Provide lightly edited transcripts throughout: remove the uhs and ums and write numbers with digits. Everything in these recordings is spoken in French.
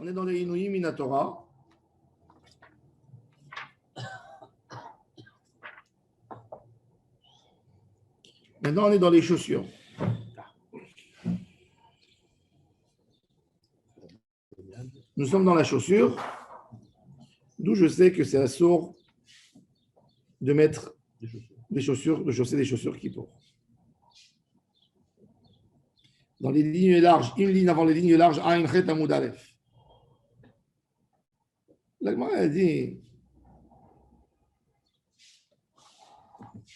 On est dans les Inouïs Minatora. Maintenant, on est dans les chaussures. Nous sommes dans la chaussure, d'où je sais que c'est assourd de mettre des chaussures, de chausser des chaussures qui pour. Dans les lignes larges, une ligne avant les lignes larges, Aïn Chet Amoud Aleph. La Gemara a dit.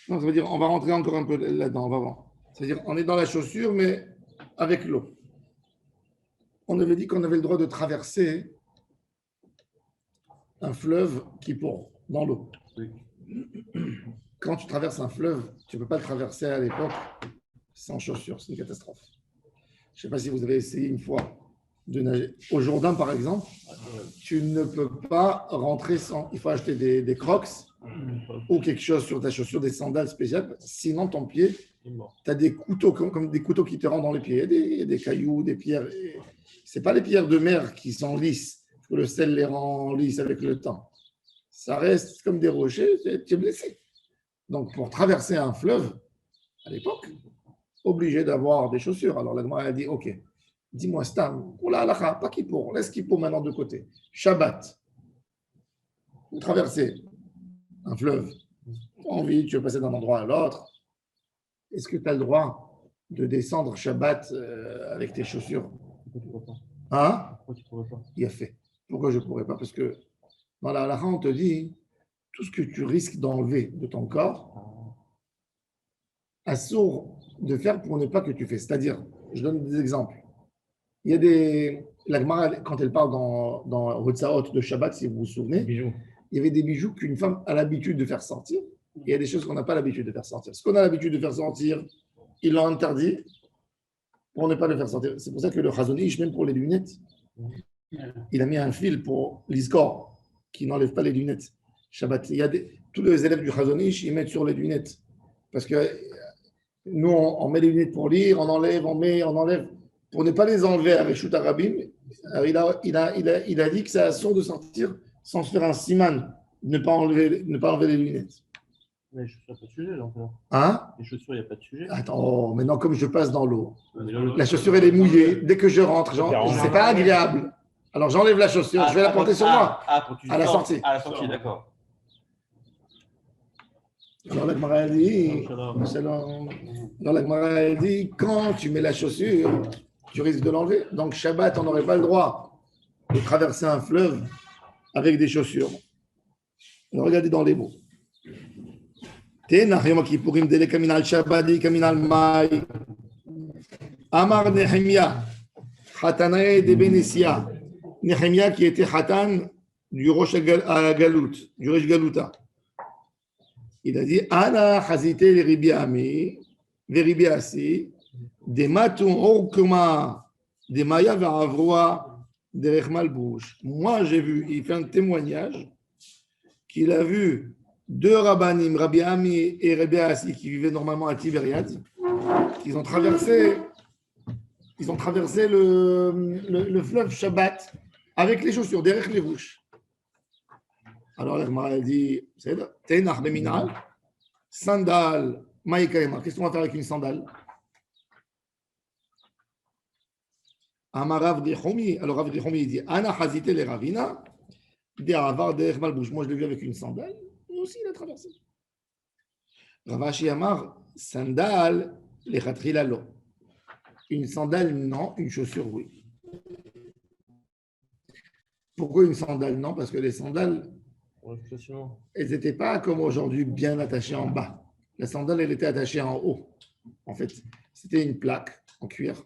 Non, ça veut dire, on va rentrer encore un peu là-dedans, on va voir. C'est-à-dire, on est dans la chaussure, mais avec l'eau. On avait dit qu'on avait le droit de traverser un fleuve qui pour dans l'eau. Oui. Quand tu traverses un fleuve, tu ne peux pas le traverser à l'époque sans chaussures, c'est une catastrophe. Je ne sais pas si vous avez essayé une fois de nager. Au Jourdain, par exemple, tu ne peux pas rentrer sans. Il faut acheter des crocs ou quelque chose sur ta chaussure, des sandales spéciales. Sinon, ton pied, tu as des couteaux comme des couteaux qui te rentrent dans les pieds. Il y a des cailloux, des pierres. Ce n'est pas les pierres de mer qui sont lisses, que le sel les rend lisses avec le temps. Ça reste comme des rochers, tu es blessé. Donc, pour traverser un fleuve, à l'époque, obligé d'avoir des chaussures. Alors, la Gemara a dit, OK, dis-moi, Stam, pour la halakha, pas Kippour, laisse Kippour maintenant de côté. Shabbat, vous traversez un fleuve, tu as envie, tu veux passer d'un endroit à l'autre. Est-ce que tu as le droit de descendre Shabbat avec tes chaussures? Hein? Pourquoi tu ne pourrais pas? Il a fait. Pourquoi je ne pourrais pas? Parce que dans la halakha, on te dit, tout ce que tu risques d'enlever de ton corps, assourd de faire pour ne pas que tu fais. C'est-à-dire, je donne des exemples. Il y a des. La Gemara, quand elle parle dans Hotzaot de Shabbat, si vous vous souvenez, il y avait des bijoux qu'une femme a l'habitude de faire sortir. Et il y a des choses qu'on n'a pas l'habitude de faire sortir. Ce qu'on a l'habitude de faire sortir, ils l'ont interdit pour ne pas le faire sortir. C'est pour ça que le Chazon Ish, même pour les lunettes, il a mis un fil pour l'Iskor qui n'enlève pas les lunettes. Shabbat. Il y a tous les élèves du Chazon Ish, ils mettent sur les lunettes. Parce que nous, on met les lunettes pour lire, on enlève, on met, on enlève. Pour ne pas les enlever avec Shut Arabim, il a dit que c'est assourd de sortir sans se faire un siman, ne pas enlever les lunettes. Mais les chaussures, il n'y a pas de sujet, là. Hein? Les chaussures, il n'y a pas de sujet. Attends, maintenant, comme je passe dans l'eau, la chaussure, elle est mouillée. Dès que je rentre, c'est pas agréable. Alors, j'enlève la chaussure, je vais la porter sur moi. À la sortie. À la sortie, d'accord. Alors, la Gemara dit, quand tu mets la chaussure, tu risques de l'enlever. Donc, Shabbat, on n'aurait pas le droit de traverser un fleuve avec des chaussures. Regardez dans les mots. Amar Nehemia, Hatanae de Benesia. Nehemia qui était Hatan du Rosh Galut, du Rosh Galuta. Il a dit Ana Hazite les Ribiami, les Ribiasi, des Matou Orkuma, des Maya Varavroa, des Rechmalbouch. Moi, j'ai vu, il fait un témoignage qu'il a vu deux rabbanim, Rabbi Ami et Rabbi Asi, qui vivaient normalement à Tibériade. Ils ont traversé le fleuve Shabbat avec les chaussures, derrière les bouches. Alors, l'Agmara dit, c'est Tenach Beminal, sandal, Maïkaïma. Qu'est-ce qu'on va faire avec une sandale? Amarav Dechomi. Alors, Rav Dechomi dit, Ana Hazite le Ravina, de Avar derrière Malbouche. Moi, je l'ai vu avec une sandale, et aussi il a traversé. Ravashi Amar, sandal, le Khatrilalo. Une sandale, non, une chaussure, oui. Pourquoi une sandale? Non, parce que les sandales, elles n'étaient pas comme aujourd'hui bien attachées en bas. La sandale, elle était attachée en haut. En fait, c'était une plaque en cuir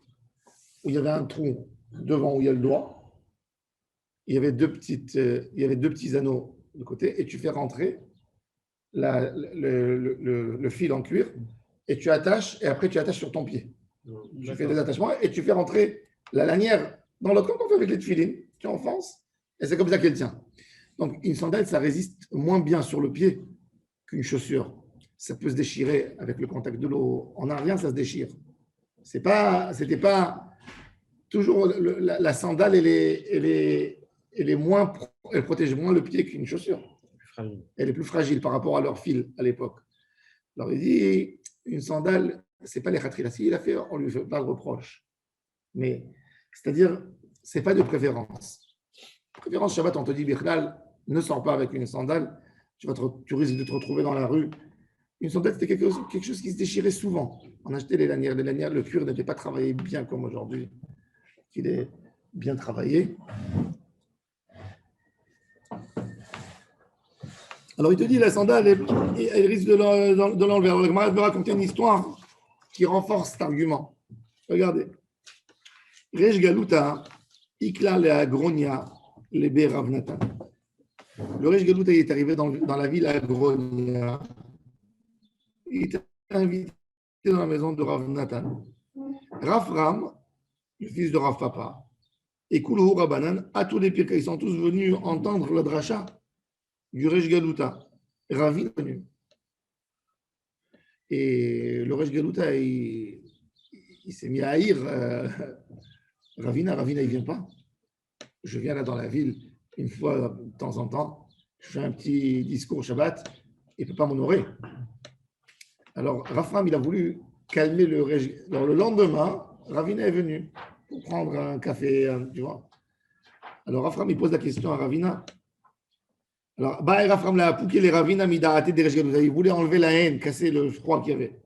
où il y avait un trou devant où il y a le doigt. Il y avait deux petits anneaux de côté et tu fais rentrer le fil en cuir et tu attaches et après tu attaches sur ton pied. Tu fais des attachements et tu fais rentrer la lanière dans l'autre comme on fait avec les tefilines. Tu enfonces et c'est comme ça qu'elle tient. Donc, une sandale, ça résiste moins bien sur le pied qu'une chaussure. Ça peut se déchirer avec le contact de l'eau. En arrière, ça se déchire. C'était pas toujours la sandale, elle protège moins le pied qu'une chaussure. Elle est plus fragile par rapport à leur fil à l'époque. Alors il dit, une sandale, c'est pas les khatrila. Si il a fait, on lui fait pas de reproche. Mais, c'est-à-dire, c'est pas de préférence. Préférence Shabbat, on te dit, Bichlal, ne sors pas avec une sandale, tu risques de te retrouver dans la rue. Une sandale, c'était quelque chose qui se déchirait souvent. On achetait les lanières. Les lanières, le cuir n'était pas travaillé bien comme aujourd'hui, qu'il est bien travaillé. Alors, il te dit, la sandale, elle risque de l'enlever. Alors, le Gemara veut raconter une histoire qui renforce cet argument. Regardez. Rej Galuta, Ikla le Agronia, le Rav Natan. Le Rej Galuta est arrivé dans la ville Agronia. Il était invité dans la maison de Rav Natan. Rav Ram, le fils de Rav Papa, et Kulhu Rabanan, à tous les Pirka, ils sont tous venus entendre la dracha du Rej Galuta. Ravin est venu. Et le Rej Galuta, il s'est mis à haïr Ravina, il ne vient pas. Je viens là dans la ville une fois de temps en temps, je fais un petit discours Shabbat, il ne peut pas m'honorer. Alors Rafram, il a voulu calmer le Rej. Alors le lendemain, Ravina est venu pour prendre un café, tu vois. Alors Rafram, il pose la question à Ravina. Alors, Rafram l'a pouqué les Ravina, il voulait enlever la haine, casser le froid qu'il y avait.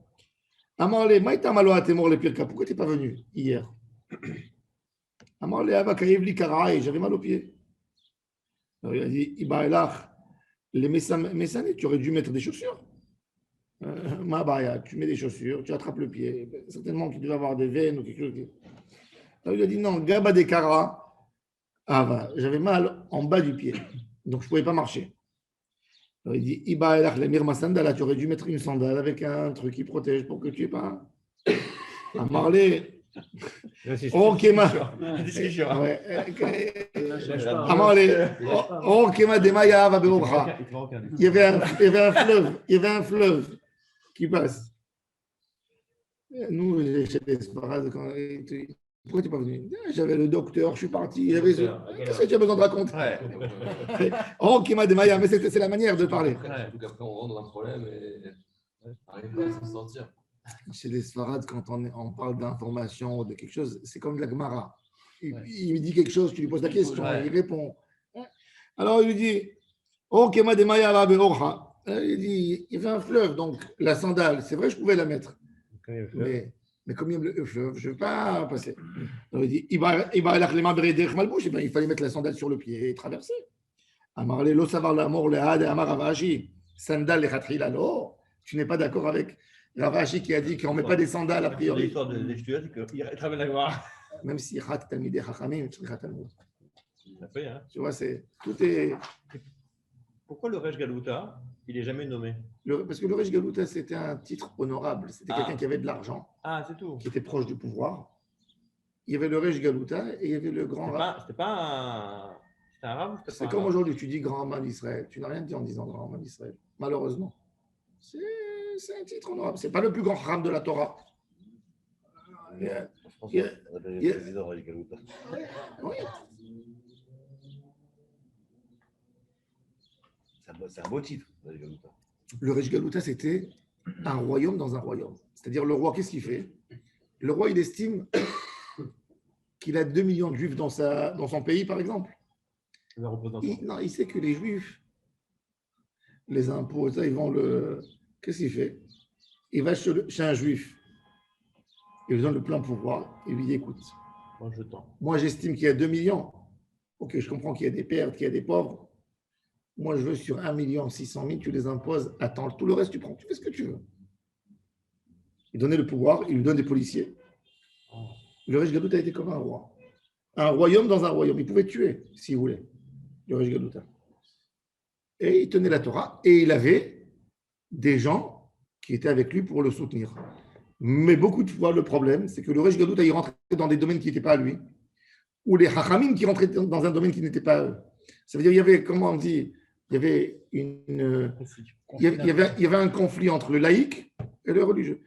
Amarle, pourquoi tu n'es pas venu hier? Amarle, j'avais mal aux pieds. Alors il a dit, les Messané, tu aurais dû mettre des chaussures. Tu mets des chaussures, tu attrapes le pied. Certainement qu'il devait avoir des veines ou quelque chose. Alors il a dit, non, Gaba de Kara. J'avais mal en bas du pied, donc je ne pouvais pas marcher. Alors il dit, tu aurais dû mettre une sandale avec un truc qui protège pour que tu n'aies pas. Amarle. Oh, Kema. Oh, Kema de Maya va beocha. Il y avait un fleuve qui passe. Nous, chez les Sparades, pourquoi tu n'es pas venu? J'avais le docteur, je suis parti. Qu'est-ce que tu as besoin de raconter? Oh, Kema de Maya, mais c'est la manière de parler. Donc après, on rentre dans un problème et on n'arrive pas à s'en sortir. Chez les Sfarades, quand on parle d'information ou de quelque chose, c'est comme de la Gemara. Il dit quelque chose, tu lui poses la question, il répond. Alors il lui dit, oh, Kema de Maya va beocha. Il dit, il y avait un fleuve, donc la sandale, c'est vrai, je pouvais la mettre. Mais comme il y a le fleuve, je ne veux pas passer. Alors il dit, il fallait mettre la sandale sur le pied et traverser. Amarle lo savar la mort le had amar Ravashi, sandal le khatrila lo. Tu n'es pas d'accord avec Ravashi qui a dit qu'on ne met pas des sandales a priori. L'histoire de l'Eshtuya, c'est qu'il travaille la Gemara. Même si Khat Talmidei Chachamim, Tzricha Talmud. Hein. Tu vois, tout est. Pourquoi le Rej Galuta, il n'est jamais nommé? Parce que le Rej Galuta, c'était un titre honorable. C'était quelqu'un qui avait de l'argent. C'est tout. Qui était proche du pouvoir. Il y avait le Rej Galuta et il y avait le grand Rav. C'était pas un Rav? C'est comme aujourd'hui, tu dis grand Rabbin d'Israël. Tu n'as rien dit en disant grand Rabbin d'Israël. Malheureusement. C'est un titre honorable. Ce n'est pas le plus grand Ram de la Torah. Oui. C'est un beau titre, le Rej Galuta, c'était un royaume dans un royaume. C'est-à-dire, le roi, qu'est-ce qu'il fait? Le roi, il estime qu'il a 2 millions de juifs dans son pays, par exemple. Il sait que les juifs, les impôts, ça, ils vont le. Qu'est-ce qu'il fait? Il va chez un juif. Il lui donne le plein pouvoir. Il lui dit, écoute, moi j'estime qu'il y a 2 millions. Ok, je comprends qu'il y a des pertes, qu'il y a des pauvres. Moi, je veux sur 1 600 000, tu les imposes. Attends, tout le reste, tu prends. Tu fais ce que tu veux. Il donnait le pouvoir, il lui donne des policiers. Le Rej Galuta était comme un roi. Un royaume dans un royaume. Il pouvait tuer, s'il voulait, le Rej Galuta. Et il tenait la Torah. Et il avait des gens qui étaient avec lui pour le soutenir. Mais beaucoup de fois, le problème, c'est que le Rej Galuta, il rentrait dans des domaines qui n'étaient pas à lui. Ou les Chachamim qui rentraient dans un domaine qui n'était pas à eux. Ça veut dire qu'il y avait, comment on dit, il y avait un conflit entre le laïc et le religieux.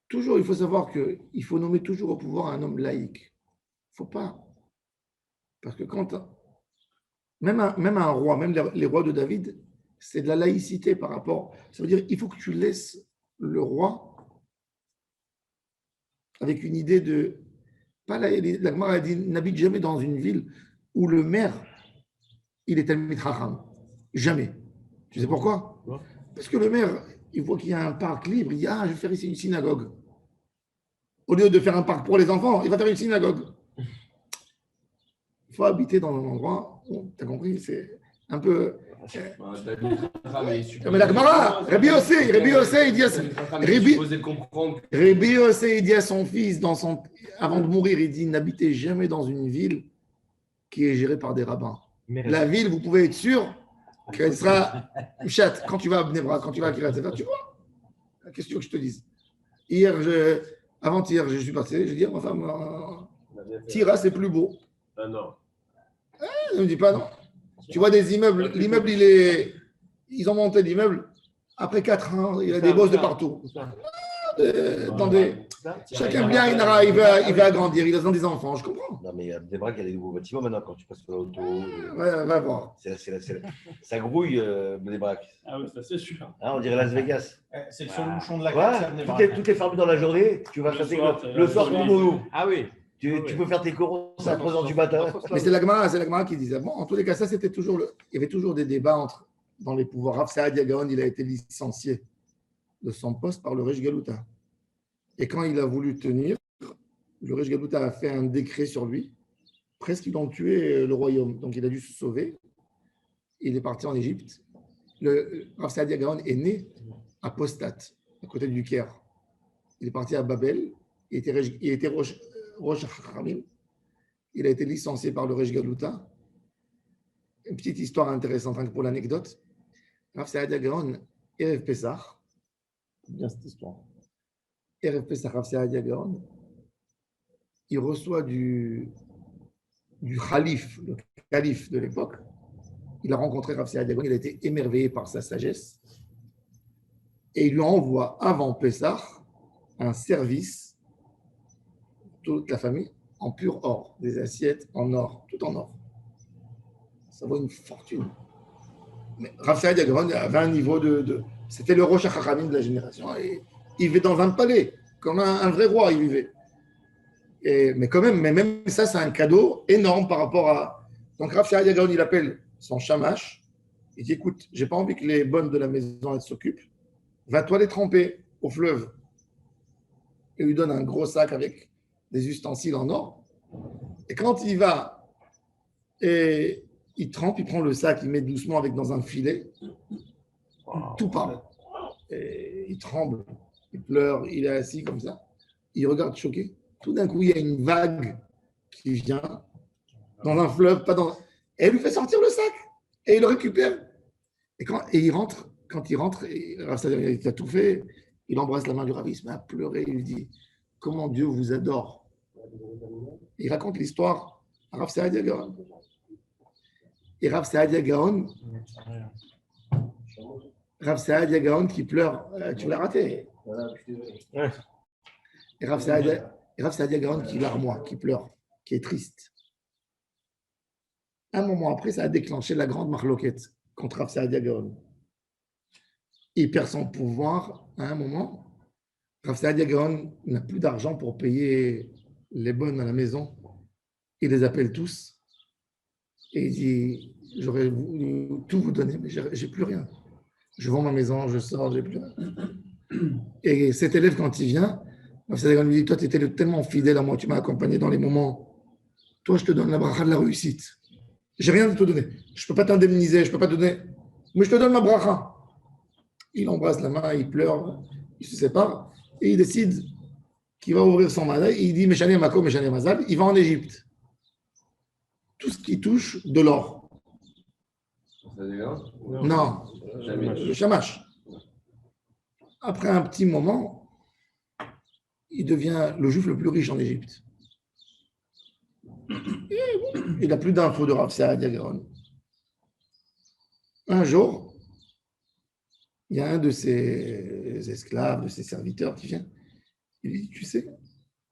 Toujours, il faut savoir qu'il faut nommer toujours au pouvoir un homme laïque. faut pas. Parce que même un roi, même les rois de David, c'est de la laïcité par rapport. Ça veut dire il faut que tu laisses le roi avec une idée de. Pas la Gemara a dit n'habite jamais dans une ville où le maire, il est Talmid Chacham. Jamais. Tu sais pourquoi? Parce que le maire, il voit qu'il y a un parc libre, il dit ah, je vais faire ici une synagogue. Au lieu de faire un parc pour les enfants, il va faire une synagogue. Il faut habiter dans un endroit où, tu as compris, c'est un peu. Mais la Gemara, Rabbi Yossé, il dit à son fils, avant de mourir, il dit n'habitez jamais dans une ville qui est gérée par des rabbins. La ville, vous pouvez être sûr qu'elle sera chat. Quand tu vas à Bnebra, quand tu vas à Kiryat Sefer, tu vois. Qu'est-ce que tu veux que je te dise? Avant-hier, je suis passé, je dis à ma femme, Tira, c'est plus beau. Ah non. Elle ne me dit pas non. Tu vois des immeubles, l'immeuble, ils ont monté l'immeuble. Après 4 ans, il y a des bosses de partout. Chacun bien, il veut agrandir, il a des enfants, je comprends. Non, mais il y a des bras, il y a des nouveaux bâtiments maintenant quand tu passes sur l'auto. Ouais, va voir. Ça grouille, des braques. Ah oui, ça c'est sûr. Hein, on dirait Las Vegas. C'est le seul bouchon de la Ouais, carte. tout est fermé dans la journée. Tu vas faire le soir, tout nous. Ah oui. Tu peux faire tes corons à 3h du matin. Mais c'est la Gemara qui disait. Bon, en tous les cas, ça, c'était toujours il y avait toujours des débats dans les pouvoirs. Rav Saadia Gaon, il a été licencié de son poste par le Resh Galuta. Et quand il a voulu tenir, le Resh Galuta a fait un décret sur lui. Presque, ils ont tué le royaume. Donc, il a dû se sauver. Il est parti en Égypte. Le Rav Saadia Gaon est né à Postat, à côté du Caire. Il est parti à Babel. Il était Rosh Hachamim. Il a été licencié par le Resh Galuta. Une petite histoire intéressante pour l'anecdote. Rav Saadia Gaon, Erev Pessah, bien cette histoire. Erev Pessah, Rav Saadia Gaon, il reçoit du calife, le calife de l'époque. Il a rencontré Rav Saadia Gaon, il a été émerveillé par sa sagesse. Et il lui envoie avant Pessah un service, toute la famille, en pur or, des assiettes en or, tout en or. Ça vaut une fortune. Mais Rav Saadia Gaon avait un niveau c'était le Rosh Hachamim de la génération. Et il vivait dans un palais, comme un vrai roi, il vivait. Mais quand même, ça, c'est un cadeau énorme par rapport à. Donc Rav Saadia Gaon, il appelle son shamash. Il dit écoute, j'ai pas envie que les bonnes de la maison s'occupent. Va-toi les tremper au fleuve. Et il lui donne un gros sac avec des ustensiles en or. Et quand il va et il trempe, il prend le sac, il met doucement dans un filet. Tout part. Et il tremble, il pleure, il est assis comme ça. Il regarde choqué. Tout d'un coup, il y a une vague qui vient dans un fleuve, et elle lui fait sortir le sac. Et il le récupère. Et il rentre. Quand il rentre, il a tout fait. Il embrasse la main du Rav, il se met à pleurer. Il lui dit comment Dieu vous adore. Il raconte l'histoire à Rav Saadia Gaon. Et Rav Saadia Gaon, qui pleure, tu l'as raté. Et Rav Saadia Gaon qui larmoie, qui pleure, qui est triste. Un moment après, ça a déclenché la grande marloquette contre Rav Saadia Gaon. Il perd son pouvoir à un moment. Rav Saadia Gaon n'a plus d'argent pour payer les bonnes à la maison. Il les appelle tous. Et il dit j'aurais voulu tout vous donner, mais j'ai plus rien. Je vends ma maison, je sors, j'ai plus rien. Et cet élève, quand il vient, Rav Saadia Gaon lui dit toi, tu étais tellement fidèle à moi, tu m'as accompagné dans les moments. Toi, je te donne la bracha de la réussite. J'ai rien à te donner. Je ne peux pas t'indemniser, je ne peux pas te donner. Mais je te donne ma bracha. Il embrasse la main, il pleure, il se sépare et il décide qu'il va ouvrir son mazal. Il dit Meshane Mako, Meshane Mazal. Il va en Égypte. Tout ce qui touche de l'or. Non, le shamash. Après un petit moment, il devient le juif le plus riche en Égypte. Il n'a plus d'infos de Rav Saadia Gaon. Un jour, il y a un de ses esclaves, de ses serviteurs qui vient. Il lui dit, tu sais,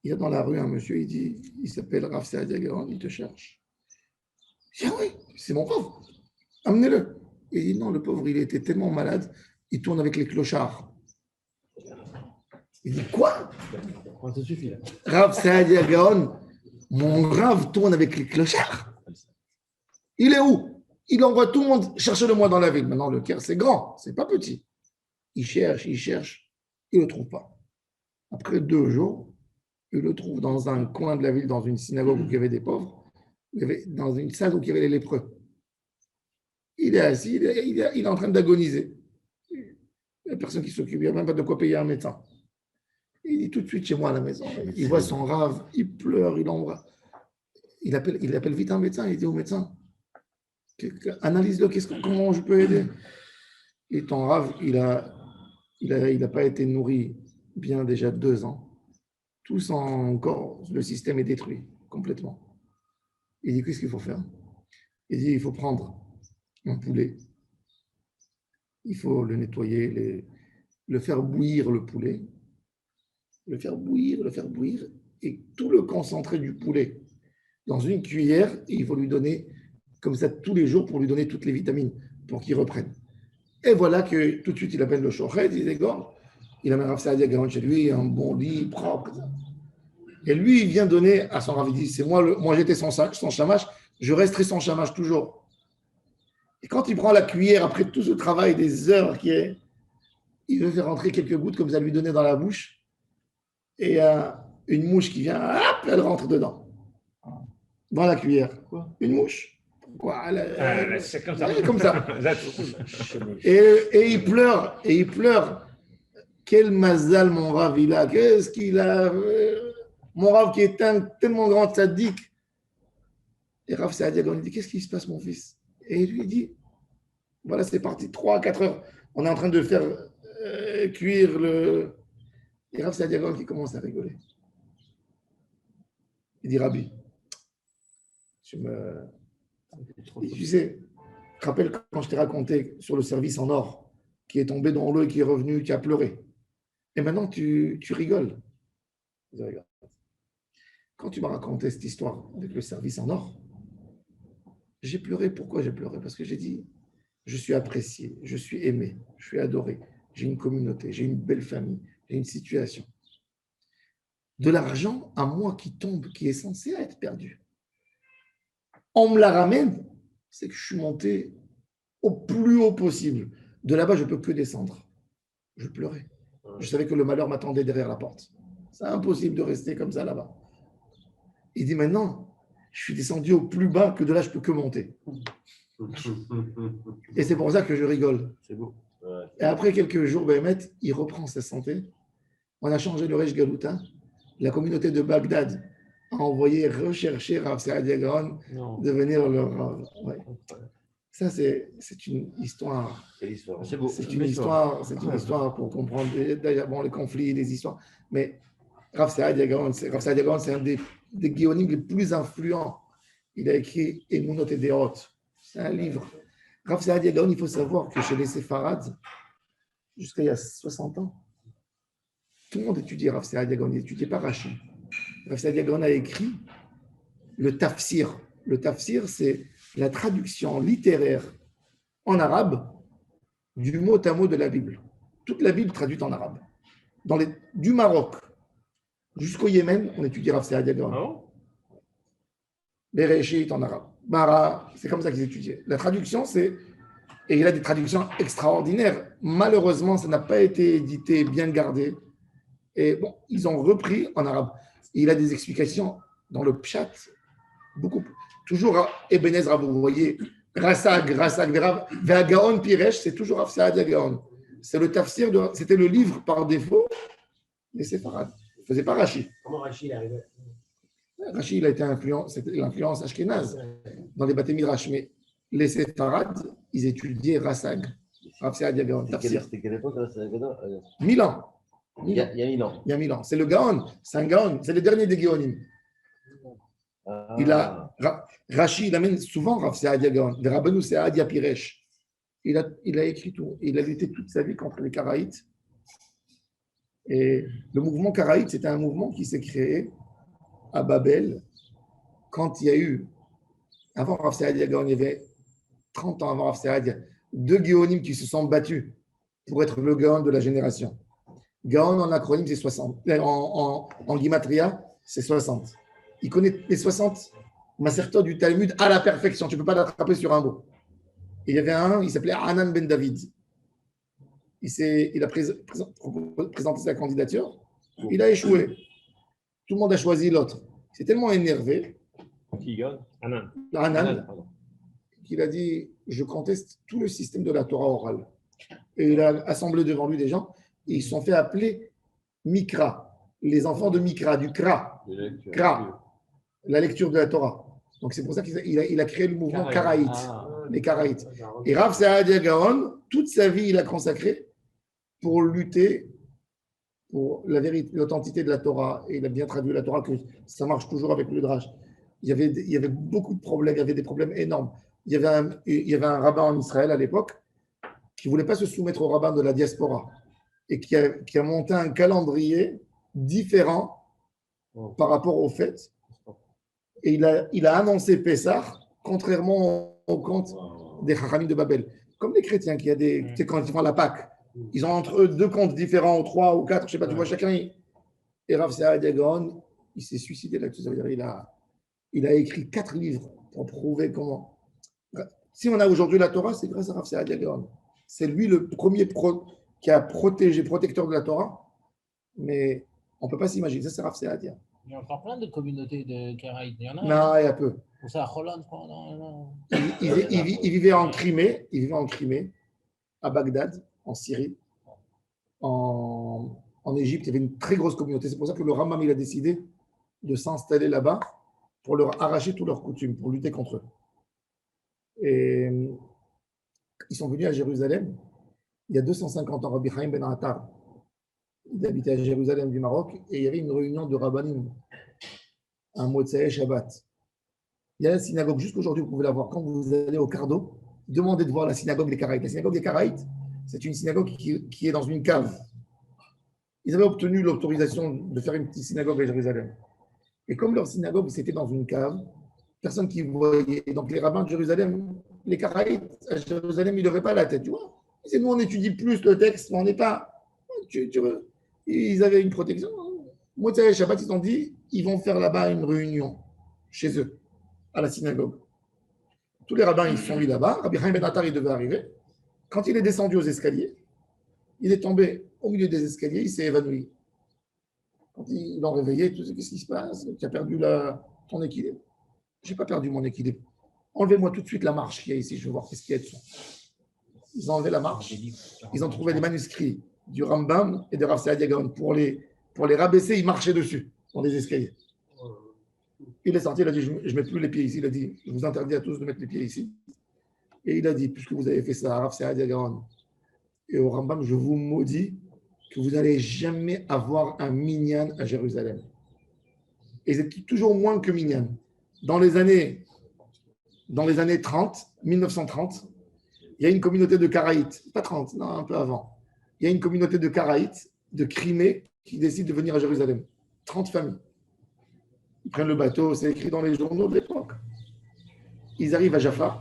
Il y a dans la rue un monsieur, il dit, il s'appelle Rav Saadia Gaon, il te cherche. Je dis, ah oui, c'est mon pauvre, amenez-le. Et il dit, non, le pauvre, il était tellement malade, il tourne avec les clochards. Il dit, quoi? Ça suffit là. Rav Saadia Gaon, mon Rav tourne avec les clochards. Il est où? Il envoie tout le monde chercher le moi dans la ville. Maintenant, le Caire, c'est grand, c'est pas petit. Il cherche, il ne le trouve pas. Après 2 jours, il le trouve dans un coin de la ville, dans une synagogue où il y avait des pauvres, dans une salle où il y avait les lépreux. Il est assis, il est en train d'agoniser. Il n'y a personne qui s'occupe, il n'y a même pas de quoi payer un médecin. Il dit tout de suite chez moi à la maison. Il voit son Rav, il pleure, il embrasse. Il appelle vite un médecin, il dit au médecin, analyse-le, comment je peux aider? Et ton Rav, il n'a pas été nourri bien déjà 2 ans. Tous encore, le système est détruit complètement. Il dit, qu'est-ce qu'il faut faire? Il dit, il faut prendre un poulet, il faut le nettoyer, le faire bouillir le poulet, le faire bouillir, et tout le concentré du poulet dans une cuillère, et il faut lui donner comme ça tous les jours pour lui donner toutes les vitamines, pour qu'il reprenne. Et voilà que tout de suite, il appelle le shochet, il dégorge, il amène Rav Saadia Gaon chez lui, un bon lit propre. Et lui, il vient donner à son Rav, il dit, c'est moi j'étais son chamash, je resterai son chamash toujours. Et quand il prend la cuillère, après tout ce travail, des heures qu'il est, il veut faire rentrer quelques gouttes comme ça, lui donner dans la bouche. Et une mouche qui vient, hop, elle rentre dedans. Dans la cuillère. Quoi? Une mouche. Pourquoi? C'est comme ça. Elle est comme ça. Et il pleure. Quel mazal mon Rav il a. Qu'est-ce qu'il a? Mon Rav qui est tellement grand tzaddik. Et Rav Saadia Gaon, il dit, qu'est-ce qui se passe mon fils? Et il lui dit, voilà, c'est parti, 3 à 4 heures. On est en train de faire cuire le... Et Rav Saadia Gaon qui commence à rigoler. Il dit, Rabbi, tu sais, je te rappelle quand je t'ai raconté sur le service en or, qui est tombé dans l'eau et qui est revenu, qui a pleuré. Et maintenant, tu rigoles. Quand tu m'as raconté cette histoire avec le service en or, j'ai pleuré. Pourquoi j'ai pleuré? Parce que j'ai dit, je suis apprécié, je suis aimé, je suis adoré, j'ai une communauté, j'ai une belle famille, j'ai une situation. De l'argent à moi qui tombe, qui est censé être perdu. On me la ramène, c'est que je suis monté au plus haut possible. De là-bas, je ne peux que descendre. Je pleurais. Je savais que le malheur m'attendait derrière la porte. C'est impossible de rester comme ça là-bas. Il dit maintenant, je suis descendu au plus bas, que de là, je ne peux que monter. Et c'est pour ça que je rigole. C'est beau. Ouais. Et après quelques jours, Béhémet, il reprend sa santé. On a changé le Resh Galouta. La communauté de Bagdad a envoyé rechercher Rav Saadia Gaon, devenir leur Rav. Ouais. Ça, c'est une histoire. Quelle histoire. C'est beau. C'est une histoire pour comprendre d'ailleurs bon, les conflits, les histoires. Mais Rav Saadia Gaon, c'est un des Géonim les plus influents. Il a écrit Emunot et Deot. C'est un livre. Rav Saadia Gaon, il faut savoir que chez les Séfarades, jusqu'à il y a 60 ans, tout le monde étudiait Rav Saadia Gaon, il n'étudiait pas Rashi. Rav Saadia Gaon a écrit le Tafsir. Le Tafsir, c'est la traduction littéraire en arabe du mot à mot de la Bible. Toute la Bible traduite en arabe. Du Maroc jusqu'au Yémen, on étudie Rav Saadia Gaon. Oh. Bereshit en arabe. Bara, c'est comme ça qu'ils étudiaient. La traduction, c'est... Et il a des traductions extraordinaires. Malheureusement, ça n'a pas été édité, bien gardé. Et bon, ils ont repris en arabe. Et il a des explications dans le pshat, beaucoup. Toujours Eben Ezra, vous voyez, Rassag, Ve'agaon Piresh, c'est toujours Rav Saadia Gaon. C'est le tafsir, c'était le livre par défaut des Séfarades. Il ne faisait pas Rashi. Comment Rachid est arrivé? Rashi, il a été c'était l'influence ashkénaze dans les Bate Midrash. Mais les Séfarades, ils étudiaient Rassag, Rav Saadia Gaon, tafsir. C'était quelle époque, là, c'est 1000 ans. Il y a 1000 ans. Il y a 1000 ans. C'est le Gaon, c'est un Gaon, c'est le dernier des Géonim. Rashi, il amène souvent Rav Saadia Gaon. Le Rabbeinu Saadia Piresh. Il a écrit tout. Il a lutté toute sa vie contre les Karaïtes. Et le mouvement karaïte, c'était un mouvement qui s'est créé à Babel quand il y a eu, avant Rav Saadia Gaon, il y avait 30 ans avant Rav Saadia, deux Géonim qui se sont battus pour être le Gaon de la génération. Gaon en acronyme, c'est 60. En Gimatria, c'est 60. Il connaît les 60 Masertot du Talmud à la perfection. Tu ne peux pas l'attraper sur un mot. Et il y avait un, il s'appelait Hanan Ben David. Il a présenté sa candidature. Il a échoué. Tout le monde a choisi l'autre. Il s'est tellement énervé, Qui gagne? Hanan. Hanan, Pardon. qu'il a dit je conteste tout le système de la Torah orale. Et il a assemblé devant lui des gens et ils se sont fait appeler Mikra, les enfants de Mikra, du Kra, la lecture de la Torah. Donc c'est pour ça qu'il a créé le mouvement Karaïte, les Karaïtes. Et Rav Saadia Gaon, toute sa vie, il a consacré pour lutter pour la vérité, l'authenticité de la Torah. Et il a bien traduit la Torah, que ça marche toujours avec le Drash. Il y avait beaucoup de problèmes, il y avait des problèmes énormes. Il y avait un rabbin en Israël à l'époque qui ne voulait pas se soumettre au rabbin de la diaspora et qui a monté un calendrier différent par rapport aux fêtes. Et il a annoncé Pessah, contrairement au conte des Chachamim de Babel. Comme les chrétiens, qui a des, tu sais, quand ils font la Pâque, ils ont entre eux deux contes différents, ou trois ou quatre, je ne sais pas, tu vois, chacun. Et Rav Saadia Gaon, il s'est suicidé là-dessus. Ça veut dire il a écrit 4 livres pour prouver comment. Si on a aujourd'hui la Torah, c'est grâce à Rav Saadia Gaon. C'est lui le premier qui a protecteur de la Torah, mais on ne peut pas s'imaginer. Ça, c'est Rav Saadia. Il y a encore plein de communautés de Karaïtes. Il y en a. Non, il y a peu. Pour ça, à Hollande, je crois. Non. Il vivait en Crimée. Il vivait en Crimée, à Bagdad, en Syrie, en Égypte. Il y avait une très grosse communauté. C'est pour ça que le Rambam, il a décidé de s'installer là-bas pour leur arracher toutes leurs coutumes, pour lutter contre eux. Et ils sont venus à Jérusalem il y a 250 ans. Rabbi Chaim Ben Attar, il habitait à Jérusalem du Maroc et il y avait une réunion de rabbanim, un Motsei Shabbat. Il y a la synagogue, jusqu'aujourd'hui, vous pouvez la voir. Quand vous allez au Cardo, demandez de voir la synagogue des Karaïtes. La synagogue des Karaïtes, c'est une synagogue qui est dans une cave. Ils avaient obtenu l'autorisation de faire une petite synagogue à Jérusalem. Et comme leur synagogue, c'était dans une cave, personne qui voyait. Donc les rabbins de Jérusalem, les Karaïtes à Jérusalem, ils ne levaient pas la tête, tu vois. Ils disaient, nous, on étudie plus le texte, mais on n'est pas. Ils avaient une protection. Motsei et Shabbat, ils ont dit, ils vont faire là-bas une réunion chez eux, à la synagogue. Tous les rabbins, ils sont mis là-bas. Rabbi Chaim Ben Attar, il devait arriver. Quand il est descendu aux escaliers, il est tombé au milieu des escaliers, il s'est évanoui. Quand ils l'ont réveillé, tout ce qu'est-ce qui se passe? Tu as perdu ton équilibre. Je n'ai pas perdu mon équilibre. Enlevez-moi tout de suite la marche qu'il y a ici, je veux voir qu'est-ce qu'il y a dessous. Ils ont enlevé la marche, ils ont trouvé des manuscrits du Rambam et de Rav Saadia Gaon. Pour les rabaisser, ils marchaient dessus, dans des escaliers. Il est sorti, il a dit, je ne mets plus les pieds ici. Il a dit, je vous interdis à tous de mettre les pieds ici. Et il a dit, puisque vous avez fait ça à Rav Saadia Gaon et au Rambam, je vous maudis que vous n'allez jamais avoir un minyan à Jérusalem. Et c'est toujours moins que minyan. Dans les années 30, 1930, il y a une communauté de Karaïtes, pas 30, non, un peu avant. Il y a une communauté de Karaïtes, de Crimée, qui décide de venir à Jérusalem. 30 familles. Ils prennent le bateau, c'est écrit dans les journaux de l'époque. Ils arrivent à Jaffa,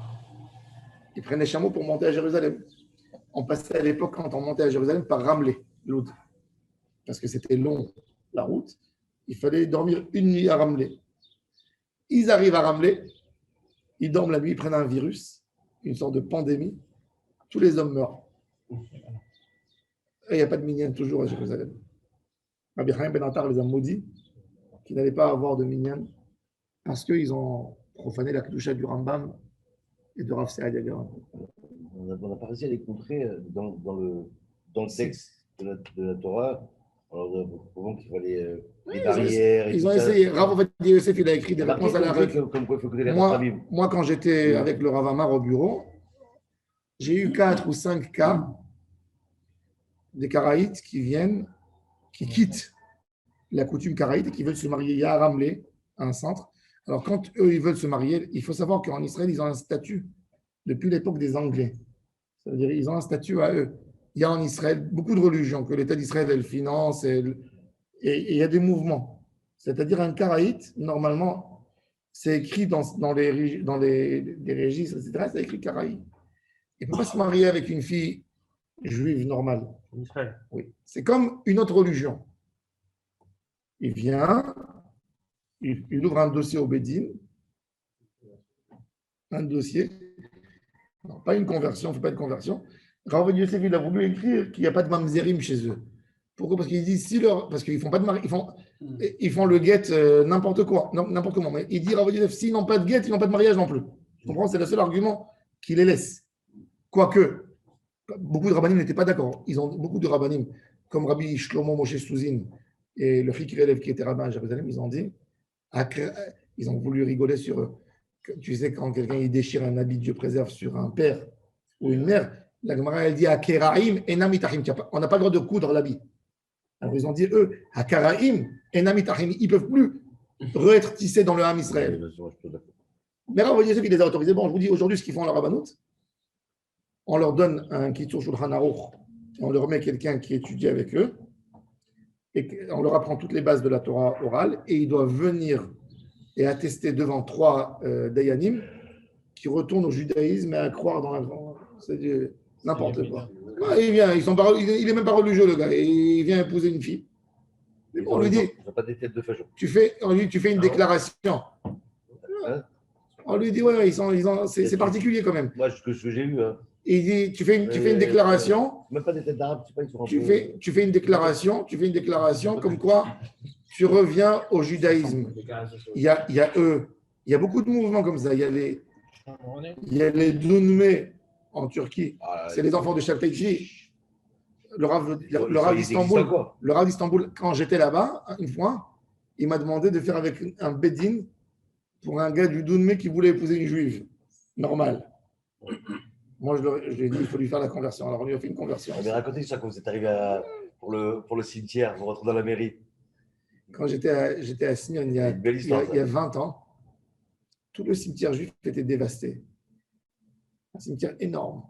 ils prennent les chameaux pour monter à Jérusalem. On passait à l'époque, quand on montait à Jérusalem, par Ramleh, Loud. Parce que c'était long, la route. Il fallait dormir une nuit à Ramleh. Ils arrivent à Ramleh, ils dorment la nuit, ils prennent un virus, une sorte de pandémie. Tous les hommes meurent. Et il n'y a pas de minyan toujours à Jérusalem. Rabbi Chaim Ben Attar les a maudits qu'ils n'allaient pas avoir de minyan parce qu'ils ont profané la kedusha du Rambam et de Rav Saadia Gaon. On n'a pas réussi à les contrer dans le texte de la Torah. Alors, prouvant qu'il fallait des barrières. Ils ont essayé. Rav Ovadia Yosef, il a écrit des réponses à la règle. Comme quoi il faut que les Moi, quand j'étais avec le Rav Amar au bureau, j'ai eu 4 ou 5 cas des Karaïtes qui quittent la coutume karaïte et qui veulent se marier. Il y a à Ramleh, un centre. Alors, quand eux, ils veulent se marier, il faut savoir qu'en Israël, ils ont un statut depuis l'époque des Anglais. Ça veut dire qu'ils ont un statut à eux. il y a en Israël beaucoup de religions que l'État d'Israël elle finance et il y a des mouvements. C'est-à-dire un karaïte, normalement, c'est écrit dans les registres, etc. C'est écrit karaïte. Il ne peut pas se marier avec une fille juive normale. En Israël. Oui. C'est comme une autre religion. Il vient, il ouvre un dossier au Bédine, un dossier, non, pas une conversion, il ne faut pas de conversion. Rav Yosef, il a voulu écrire qu'il n'y a pas de mamzerim chez eux. Pourquoi? Parce qu'ils disent, parce qu'ils font pas de mari, ils font le guet n'importe quoi, n'importe comment. Mais il dit, Rav Yosef, s'ils n'ont pas de guet, ils n'ont pas de mariage non plus. Tu comprends? C'est le seul argument qui les laisse. Quoique, beaucoup de rabbinim n'étaient pas d'accord. Ils ont beaucoup de rabbinim, comme Rabbi Shlomo Moshe Souzine et le fils élève qui était rabbin à Jérusalem, ils ont dit, ils ont voulu rigoler sur, tu sais, quand quelqu'un il déchire un habit, Dieu préserve, sur un père ou une mère, la Gemara elle dit Akeraim enamitachim. On n'a pas le droit de coudre l'habit. Alors ils ont dit eux Akeraim enamitachim. Ils ne peuvent plus être tissés dans le Ham Israël. Mais Rav Yosef il les a autorisés. Bon, je vous dis aujourd'hui ce qu'ils font à la Rabbanout. On leur donne un Kitzur Shulchan Aruch. On leur met quelqu'un qui étudie avec eux. Et on leur apprend toutes les bases de la Torah orale. Et ils doivent venir et attester devant 3 Dayanim qui retournent au judaïsme et à croire dans la. C'est n'importe quoi. Ouais, il vient, il est même pas religieux le gars. Et il vient épouser une fille. On lui dit. Ils n'ont pas des têtes de fajon. Tu fais une déclaration. On lui dit, ouais, c'est particulier quand même. Moi, ce que j'ai eu. Hein. Il dit, tu fais une déclaration. Même pas des têtes d'arabe, tu sais pas, ils sont tu fais une déclaration comme quoi tu reviens au judaïsme. Il y a beaucoup de mouvements comme ça. Il y a les Dunme en Turquie. C'est les enfants de Shabtai. Le Rav d'Istanbul, quand j'étais là-bas, une fois, il m'a demandé de faire avec un Bedin pour un gars du Dunme qui voulait épouser une juive. Normal. Moi, je lui ai dit, il faut lui faire la conversion. Alors, on lui a fait une conversion. Mais racontez ça quand vous êtes arrivé pour le cimetière, vous rentrez dans la mairie. Quand j'étais à Smyrne, il y a 20 ans, tout le cimetière juif était dévasté. Un cimetière énorme.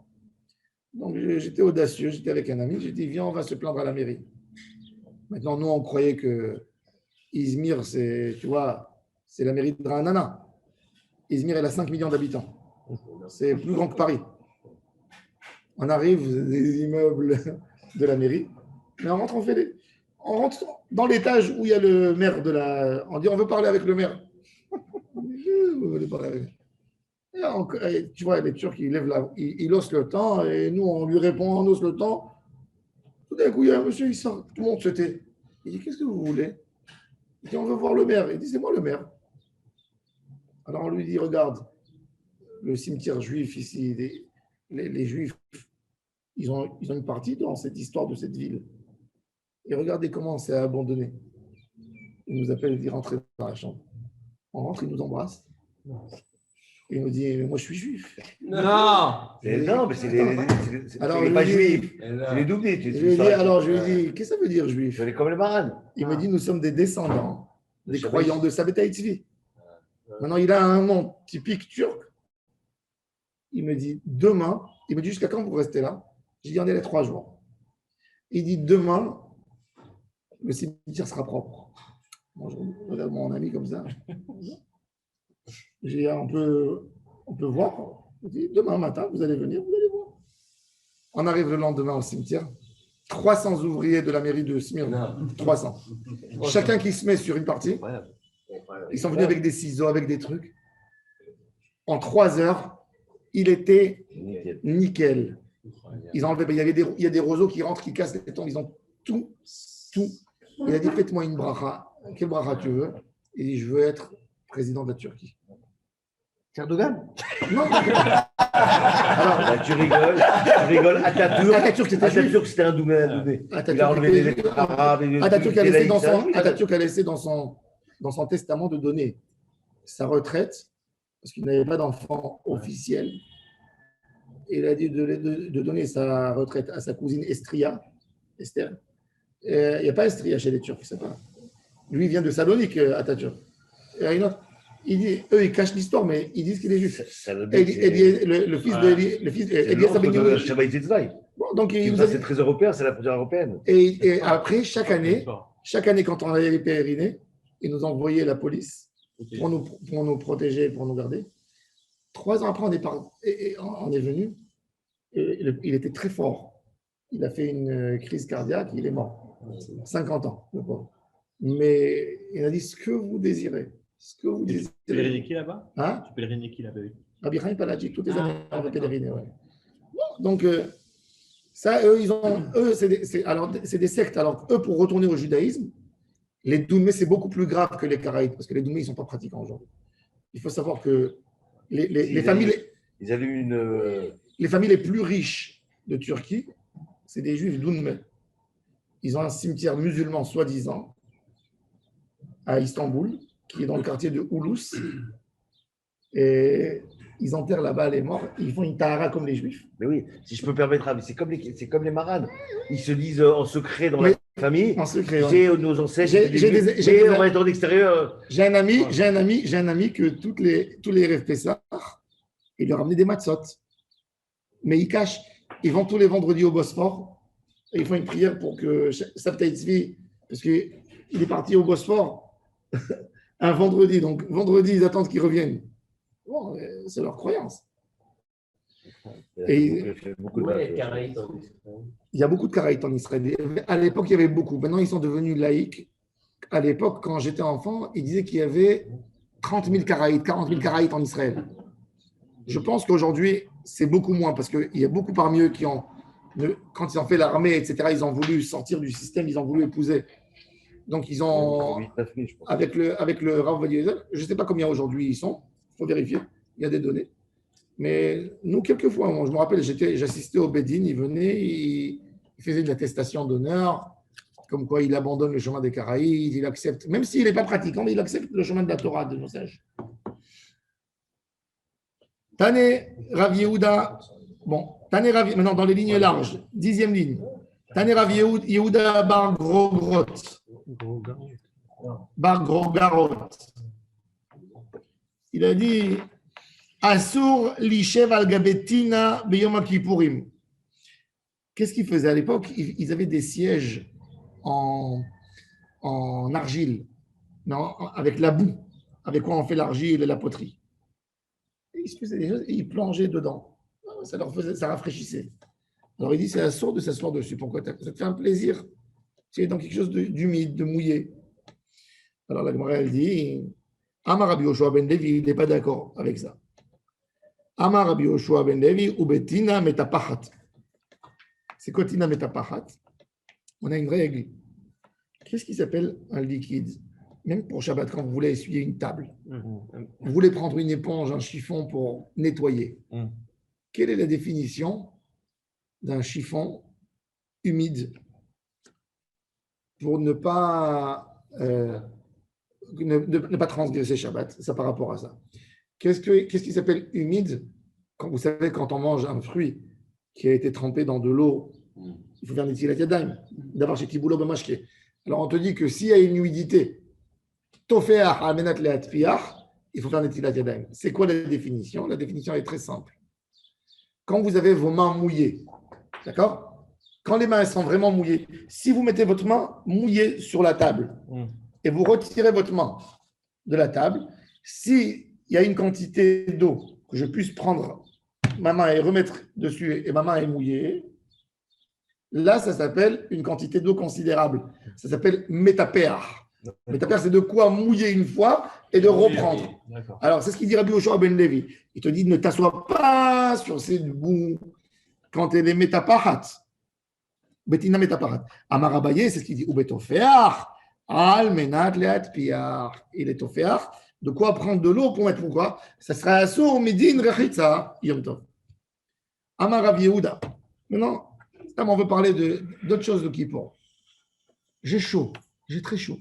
Donc, j'étais audacieux, j'étais avec un ami, j'ai dit, viens, on va se plaindre à la mairie. Maintenant, nous, on croyait que Izmir, c'est la mairie de Ranana. Izmir, elle a 5 millions d'habitants. C'est plus grand que Paris. On arrive des immeubles de la mairie, mais on rentre dans l'étage où il y a le maire de la. On dit on veut parler avec le maire. Et tu vois, les Turcs, il ose le temps et nous, on lui répond, on ose le temps. Tout d'un coup, il y a un monsieur, il sort, tout le monde se tait. Il dit qu'est-ce que vous voulez? Il dit on veut voir le maire. Il dit c'est moi le maire. Alors on lui dit regarde, le cimetière juif ici, les juifs, ils ont une partie dans cette histoire de cette ville. Et regardez comment c'est abandonné. Il nous appelle, il dit rentrer dans la chambre. On rentre, il nous embrasse. Il nous dit moi je suis juif. Non, mais c'est les pas juifs. C'est les doublés. Je lui ai dit qu'est-ce que ça veut dire juif? Je vais comme les marranes. Il me dit nous sommes des descendants des croyants de Sabbatai Tzvi. Maintenant il a un nom typique turc. Il me dit demain, il me dit jusqu'à quand vous restez là? J'ai dit on est là 3 jours. Il dit demain, le cimetière sera propre. Moi, je regarde mon ami comme ça. J'ai dit on peut voir. Il dit demain matin, vous allez venir, vous allez voir. On arrive le lendemain au cimetière. 300 ouvriers de la mairie de Smyrne. 300. Chacun qui se met sur une partie. Ils sont venus avec des ciseaux, avec des trucs. En 3 heures, il était nickel. Ils ont enlevé, il y a des roseaux qui rentrent, qui cassent les tombes. Ils ont tout. Il a dit faites-moi une bracha. Quelle bracha tu veux? Il dit je veux être président de la Turquie. Erdogan? Non. Alors, tu rigoles. Atatürk, c'était un Doumé. Il a enlevé les lettres arabes. Atatürk a laissé dans son testament de donner sa retraite parce qu'il n'avait pas d'enfant officiel. Il a dit de donner sa retraite à sa cousine Esther. Il n'y a pas Estria chez les Turcs, c'est pas. Lui, il vient de Salonique, Atatürk. Il dit, eux, ils cachent l'histoire, mais ils disent qu'il est juif. Le fils de Elias Ben Yehuda. Bon, donc, il Et nous ça, a c'est dit- très européen, c'est la frontière européenne. et après, chaque année, quand on allait pèleriner, il nous envoyait la police pour nous protéger, pour nous garder. 3 ans après, on est venu. Et il était très fort. Il a fait une crise cardiaque, il est mort. 50 ans, le pauvre. Mais il a dit ce que vous désirez. Ce que vous Tu désirez. pèlerines qui là-bas? Hein? Tu pèlerines qui là-bas? Rabbi Chaim Palagi, toutes les années, on va d'accord. pèleriner. Ouais. Bon, donc, ça, eux, c'est des sectes. Alors, eux, pour retourner au judaïsme, les Doumés, c'est beaucoup plus grave que les Karaïtes, parce que les Doumés, ils ne sont pas pratiquants aujourd'hui. Il faut savoir que les familles, Ils avaient une. les familles les plus riches de Turquie, c'est des juifs Doumés. Ils ont un cimetière musulman, soi-disant, à Istanbul, qui est dans le quartier de Ulus. Et ils enterrent là-bas les morts. Ils font une tahara comme les juifs. Mais oui, si je peux me permettre, mais c'est comme les marades. Ils se disent en secret dans la Oui. famille. En secret, ouais. J'ai nos ancêtres, J'ai on va être en extérieur. J'ai un ami que tous les rêves Pessah, il leur ramenait des matzot. Mais ils cachent. Ils vont tous les vendredis au Bosphore. Et ils font une prière pour que Sabtaï Tzvi, parce qu'il est parti au Bosphore un vendredi. Donc, vendredi, ils attendent qu'ils reviennent. Bon, c'est leur croyance. Et- Ouais, Caraïbes. Il y a beaucoup de Karaïtes en Israël. À l'époque, il y avait beaucoup. Maintenant, ils sont devenus laïcs. À l'époque, quand j'étais enfant, ils disaient qu'il y avait 30 000 Karaïtes, 40 000 Karaïtes en Israël. Je pense qu'aujourd'hui, c'est beaucoup moins parce qu'il y a beaucoup parmi eux qui ont, quand ils ont fait l'armée, etc., ils ont voulu sortir du système, ils ont voulu épouser. Donc, ils ont, 9 000, je pense. avec le Rav Ovadia Yosef, je ne sais pas combien aujourd'hui ils sont, il faut vérifier, il y a des données. Mais nous, quelquefois, moi, je me rappelle, j'assistais au Bédine, il venait, il faisait de l'attestation d'honneur, comme quoi il abandonne le chemin des Caraïbes, il accepte, même s'il n'est pas pratiquant, mais il accepte le chemin de la Torah, de nos sages. Tane Rav Yehuda, bon, Tane Rav, maintenant dans les lignes larges, 10e ligne. Tane Rav Yehuda Bar Grogrot. Bar Grogarot. Il a dit Asur lishev al gabetina beyom kippurim. Qu'est-ce qu'ils faisaient à l'époque? Ils avaient des sièges en argile, non, avec la boue, avec quoi on fait l'argile et la poterie. Et ils se faisaient des choses et ils plongeaient dedans. Ça leur faisait, ça rafraîchissait. Alors il dit c'est assourd de s'asseoir dessus. Pourquoi? Ça te fait un plaisir. Tu es dans quelque chose d'humide, de mouillé. Alors la Gemara elle dit Amar Rabbi Yoshua ben Levi, il n'est pas d'accord avec ça. Amar Rabbi Yoshua ben Levi ou betina metapachat. C'est quoi tina metapachat? On a une règle. Qu'est-ce qui s'appelle un liquide? Même pour Shabbat, quand vous voulez essuyer une table, vous voulez prendre une éponge, un chiffon pour nettoyer. Quelle est la définition d'un chiffon humide pour ne pas ne pas transgresser Shabbat? Ça par rapport à ça. Qu'est-ce qui s'appelle humide? Quand vous savez, quand on mange un fruit qui a été trempé dans de l'eau, il faut faire des tilat yadayim. D'abord chez Tiboulot Bamashke. Alors on te dit que s'il y a une humidité, tofeach amenat leat piach, il faut faire des tilat yadayim. C'est quoi la définition? La définition est très simple. Quand vous avez vos mains mouillées, d'accord? Quand les mains sont vraiment mouillées, si vous mettez votre main mouillée sur la table et vous retirez votre main de la table, s'il y a une quantité d'eau que je puisse prendre ma main et remettre dessus et ma main est mouillée, là, ça s'appelle une quantité d'eau considérable. Ça s'appelle métapéar. Métapéar, c'est de quoi mouiller une fois et de reprendre. Alors, c'est ce qu'il dit Rabbi Yoshua ben Levi. Il te dit, ne t'assois pas sur ces bouts quand elle est métapahat. Betina métapahat. Amar Abaye, c'est ce qu'il dit. Ou betofeach, al menat leat piar. Il est tofeach. De quoi prendre de l'eau pour mettre pourquoi? Ça sera assour midin rechitza yom tov. Amar Rav Yehuda. Maintenant, on veut parler d'autre chose de Kippour. J'ai chaud, j'ai très chaud.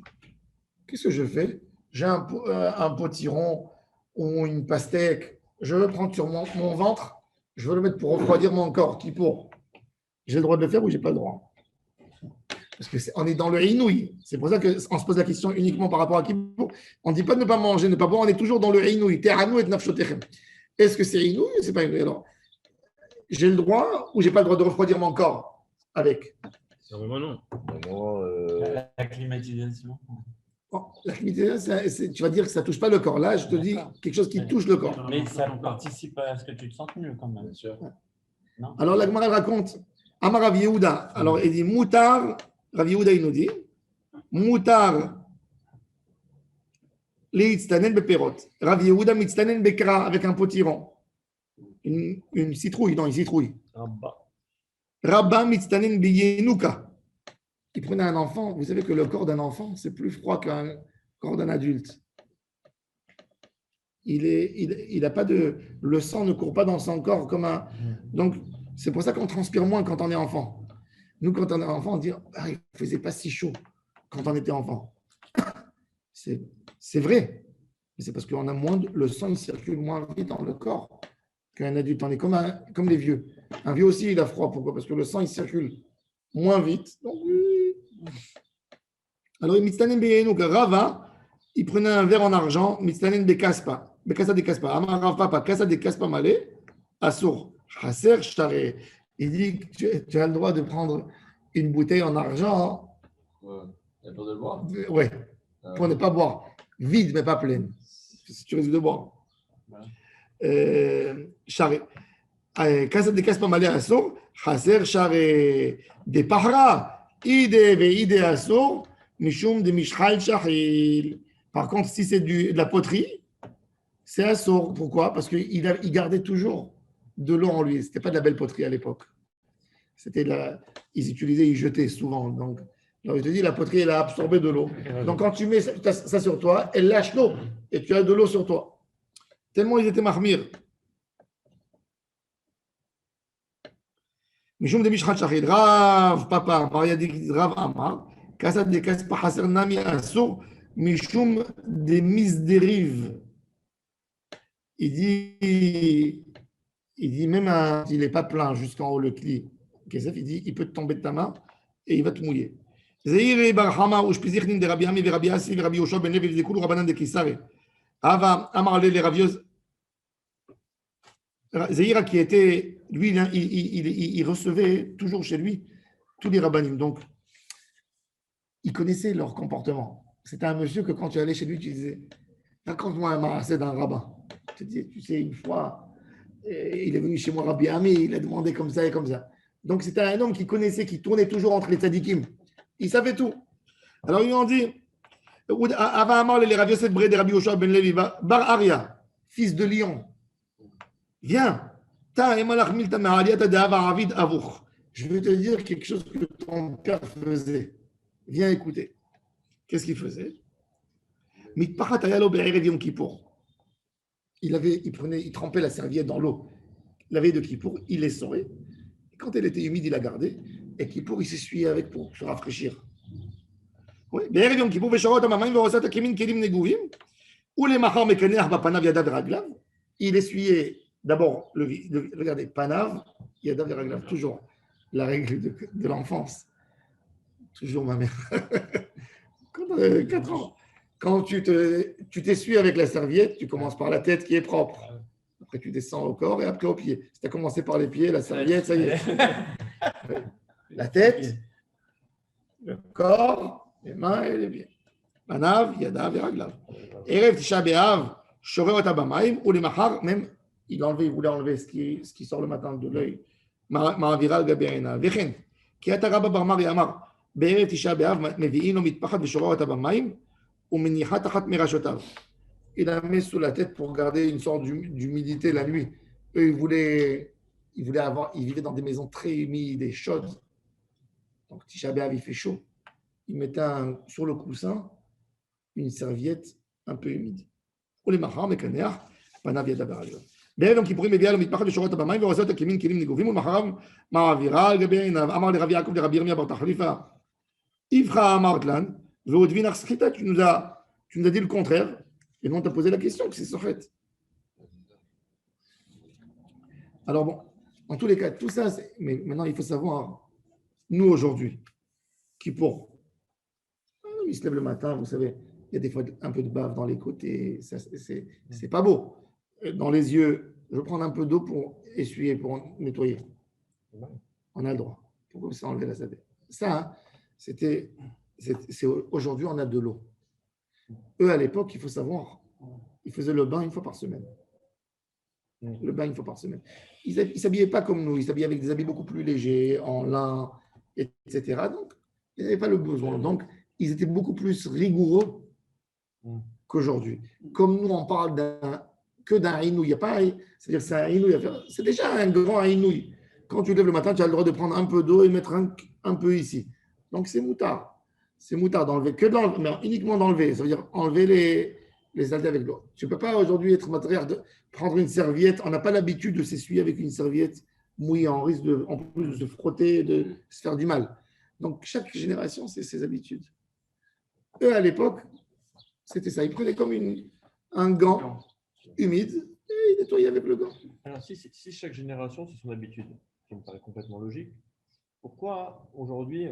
Qu'est-ce que je fais? J'ai un potiron ou une pastèque. Je veux prendre sur mon ventre. Je veux le mettre pour refroidir mon corps. Kippour. J'ai le droit de le faire ou j'ai pas le droit? Parce qu'on est dans le inouï. C'est pour ça qu'on se pose la question uniquement par rapport à Kippour. On ne dit pas de ne pas manger, de ne pas boire. On est toujours dans le inouï. Teranu et nafshotechem. Est-ce que c'est inouï ou c'est pas inouï? Alors, j'ai le droit ou j'ai pas le droit de refroidir mon corps avec? Normalement, non. Vraiment, La climatisation. Bon, la climatisation, tu vas dire que ça touche pas le corps. Là, je te dis quelque chose qui touche le corps. Mais ça participe à ce que tu te sentes mieux quand même. Bien sûr. Non? Alors, la Gemara raconte, Amar Rav Yehuda. Alors, il dit, Moutar, Rav Yehuda, il nous dit, Moutar, Leitztanen beperot. Rav Yehuda, Mitztanen bekra, avec un potiron. Une citrouille, non, une citrouille. Rabba, Mitztanen beyenuka. Il prenait un enfant. Vous savez que le corps d'un enfant, c'est plus froid qu'un corps d'un adulte. Il n'a pas de. Le sang ne court pas dans son corps comme un. Donc, c'est pour ça qu'on transpire moins quand on est enfant. Nous, quand on est enfant, on dit ah, il ne faisait pas si chaud quand on était enfant. C'est vrai. Mais c'est parce qu'on a moins. Le sang il circule moins vite dans le corps qu'un adulte. On est comme les vieux. Un vieux aussi, il a froid. Pourquoi? Parce que le sang, il circule moins vite. Donc, alors, Rava, il prenait un verre en argent, Mitztanen Bekaspa, Bekasa de Kaspa, Amar Rav Papa, Kasa de Kaspa Malé, Assour, Chaser Share. Il dit que tu as le droit de prendre une bouteille en argent. Ouais. Il y a peur de le boire. Ouais, pour ne pas boire. Vide, mais pas pleine. Si tu risques de boire. Share. Kasa de Kaspa Malé, Assour, Chaser Share. De Pahra, Ide ve Ide Assour. Mishum de Mishchal Shachil. Par contre, si c'est de la poterie, c'est assour. Pourquoi? Parce qu'il gardait toujours de l'eau en lui. Ce n'était pas de la belle poterie à l'époque. Ils utilisaient, ils jetaient souvent. Donc, je te dis, la poterie, elle a absorbé de l'eau. Donc, quand tu mets ça sur toi, elle lâche l'eau et tu as de l'eau sur toi. Tellement ils étaient mahmir. Mishum de Mishchal Shachil. Rav Papa, Rav Amar. Kasat de Kaspa Haser Nami Assour, Mishum des misdérives. Il dit même il n'est pas plein jusqu'en haut le cli. Il dit il peut te tomber de ta main et il va te mouiller. Zeir Barhama ou Shpizichnin de Rabbi Ami, Rabbi Asi, Rabbi Yoshua ben Levi, Zekul, Rabbanan de Kisare. Ava Amarle les Ravios. Zeira qui était, lui, il recevait toujours chez lui tous les rabbanim. Donc, il connaissait leur comportement. C'était un monsieur que quand tu allais chez lui, tu disais raconte-moi un marassé d'un rabbin. Tu sais, une fois, il est venu chez moi, Rabbi Ami, il a demandé comme ça et comme ça. Donc, c'était un homme qui connaissait, qui tournait toujours entre les tzadikim. Il savait tout. Alors, ils lui ont dit Ava Amar les Rav Yosef Bre de Rabbi Yoshua ben Levi, Bar Aria, fils de Lion, viens. Je vais te dire quelque chose que ton père faisait. Viens écouter. Qu'est-ce qu'il faisait? Il trempait la serviette dans l'eau. La veille de Kippour, il l'essorait. Quand elle était humide, il la gardait. Et Kippour, il s'essuyait avec pour se rafraîchir. Oui. Il essuyait d'abord, regardez, Panav, Yadav et Raglav, toujours la règle de l'enfance. Toujours ma mère. 4 ans. Quand tu t'essuies avec la serviette, tu commences par la tête qui est propre. Après, tu descends au corps et après aux pieds. Si tu as commencé par les pieds, la serviette, ça y est. La tête, le corps, les mains et les pieds. Manav, Yadav et Raglav. Erev Tisha B'Av, Shoreh Ota B'Mayim, ou les Mahar, même, il voulait enlever ce qui sort le matin de l'œil. Ma'avira Gabeina. Vechen, Ki Ata Rabba Bar Mari Amar. בערב תשעה באב מביאים לו מטפחת ושורה אותה במים ומניחה תחת מרשותיו. Il la met sous la tête pour garder une sorte d'humidité la nuit. Eux, ils vivaient dans des maisons très humides et chaudes. Donc, Tisha B'Av, il fait chaud. Ils mettaient sur le coussin une serviette un peu humide. Ou les mahar, mekaneach, panav yadav araglav. בערב יום כיפורים מביאה לו מטפחת ושורת במים ועושה אותה כמין כלים נגובים ולמחריו מעבירה על גבי עיניו. אמר לרבי יעקב לרבי ירמיה בר תחליפה Ivra Martlan, Veodvinar Skhita, tu nous as dit le contraire, et nous on t'a posé la question que c'est Sochet. Alors bon, en tous les cas, tout ça, mais maintenant il faut savoir, nous aujourd'hui, qui pour il se lève le matin, vous savez, il y a des fois un peu de bave dans les côtés, c'est pas beau. Dans les yeux, je veux prendre un peu d'eau pour essuyer, pour nettoyer. On a le droit. Pourquoi ça enlever la savée? Ça, hein, aujourd'hui, on a de l'eau. Eux, à l'époque, il faut savoir, ils faisaient le bain une fois par semaine. Le bain une fois par semaine. Ils ne s'habillaient pas comme nous, ils s'habillaient avec des habits beaucoup plus légers, en lin, etc. Donc, ils n'avaient pas le besoin. Donc, ils étaient beaucoup plus rigoureux qu'aujourd'hui. Comme nous, on parle que d'un inouï. Il y a pas, c'est-à-dire c'est un inouï à faire. C'est déjà un grand inouï. Quand tu te lèves le matin, tu as le droit de prendre un peu d'eau et mettre un peu ici. Donc, c'est moutard. C'est moutard d'enlever, mais uniquement d'enlever. Ça veut dire enlever les saletés avec l'eau. Tu ne peux pas aujourd'hui être matériel de prendre une serviette. On n'a pas l'habitude de s'essuyer avec une serviette mouillée. On risque en plus de se frotter, de se faire du mal. Donc, chaque génération, c'est ses habitudes. Eux, à l'époque, c'était ça. Ils prenaient comme un gant humide et ils nettoyaient avec le gant. Alors, si chaque génération, c'est son habitude, qui me paraît complètement logique, pourquoi aujourd'hui,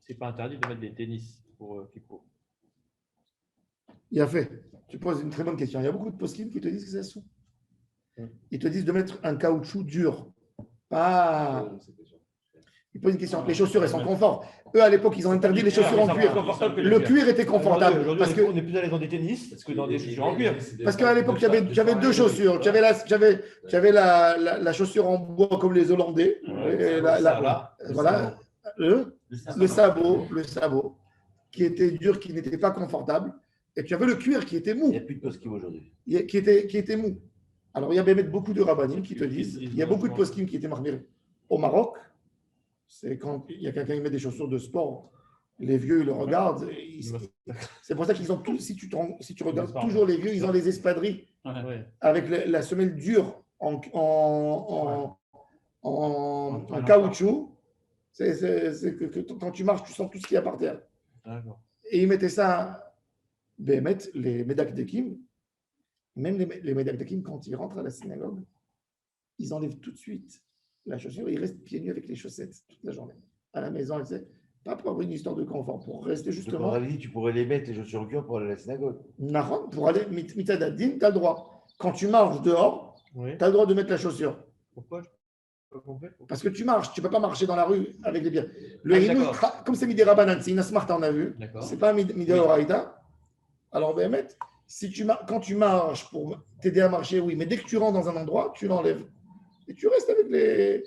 ce n'est pas interdit de mettre des tennis pour Kippour? Il a fait. Tu poses une très bonne question. Il y a beaucoup de poskim qui te disent que c'est sous. Ils te disent de mettre un caoutchouc dur. Pas. Ils posent une question. Les chaussures, elles sont confort. Eux, à l'époque, ils ont interdit les chaussures en cuir. Le cuir était confortable. Aujourd'hui, Parce que, on est plus à l'aise dans des tennis que dans des chaussures en cuir. parce qu'à l'époque, j'avais deux chaussures. J'avais la chaussure en bois comme les Hollandais. Et voilà. Le sabot, qui était dur, qui n'était pas confortable. Et tu avais le cuir qui était mou. Il n'y a plus de poskim aujourd'hui. Qui était mou. Alors, il y avait beaucoup de rabbinim qui te disent, il y a beaucoup de poskim qui étaient marqués au Maroc. C'est quand il y a quelqu'un qui met des chaussures de sport, les vieux, ils le regardent. C'est pour ça qu'ils ont tous, si tu regardes toujours les vieux, ils ont les espadrilles avec la semelle dure en caoutchouc. C'est que quand tu marches, tu sens tout ce qu'il y a par terre. Et ils mettaient ça, les Médak Dekim, même les Médak Dekim, quand ils rentrent à la synagogue, ils enlèvent tout de suite la chaussure et ils restent pieds nus avec les chaussettes toute la journée. À la maison, pas pour avoir une histoire de confort, pour rester justement. Tu pourrais les mettre, les chaussures en cuir, pour aller à la synagogue. Naran, pour aller, mitadadim, tu as le droit. Quand tu marches dehors, tu as le droit de mettre la chaussure. Pourquoi? Parce que tu marches, tu ne peux pas marcher dans la rue avec les pieds. Le hinoui, comme c'est Midi Rabanan, c'est une asmarta, on a vu. Ce n'est pas Midi Oraïta. Alors, quand tu marches pour t'aider à marcher, oui, mais dès que tu rentres dans un endroit, tu l'enlèves. Et tu restes avec les.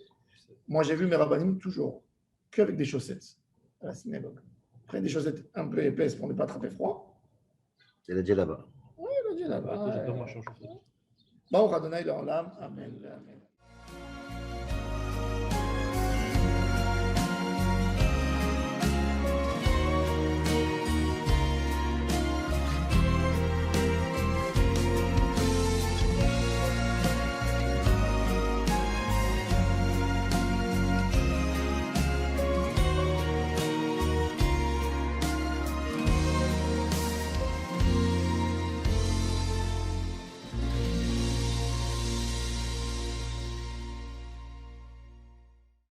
Moi, j'ai vu mes rabbinim toujours qu'avec des chaussettes à la synagogue. Après, des chaussettes un peu épaisses pour ne pas attraper froid. C'est la djellaba. Oui, la djellaba. J'ai pas marché en chaussettes. Baruch Adonai l'Olam. Amen.